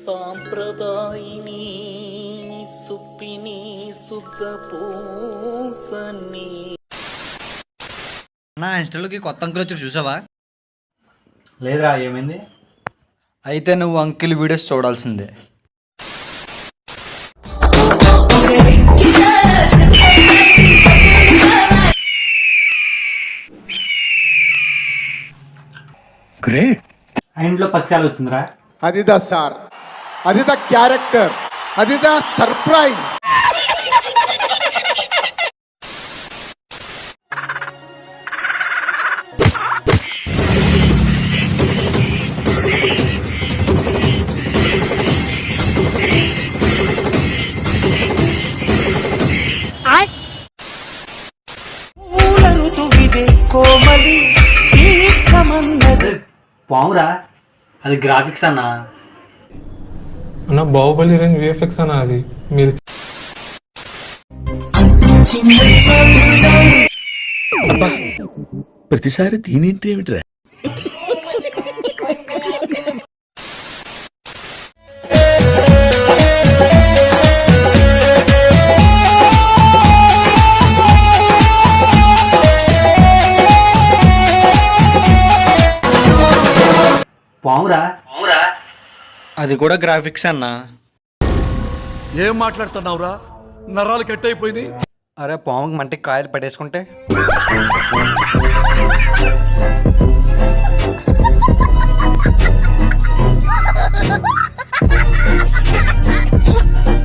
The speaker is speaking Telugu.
సాంప్రదాయిని సుప్పిని సుఖ పూసని. నా ఇన్స్టాలోకి కొత్త అంకుల్ వచ్చి చూసావా? లేదురా, ఏమైంది? అయితే నువ్వు అంకిల్ వీడియోస్ చూడాల్సిందే. గ్రేట్. ఆ ఇంట్లో పక్షాలు వచ్చిందిరా. అదిదా సార్, అదిదా క్యారెక్టర్, అదిదా సర్ప్రైజ్. పావురా, అది గ్రాఫిక్స్ అన్నా. అన్న బాహుబలి రేంజ్ విఎఫ్ఎక్స్ అన్న అది. మీరు ప్రతిసారి దీనింటి ఏమిట్రా? పావురా, అది కూడా గ్రాఫిక్స్ అన్నా. ఏం మాట్లాడుతున్నావురా? నరాలు కట్ అయిపోయింది. అరే పాముకి మంటికి కాయలు పట్టేసుకుంటే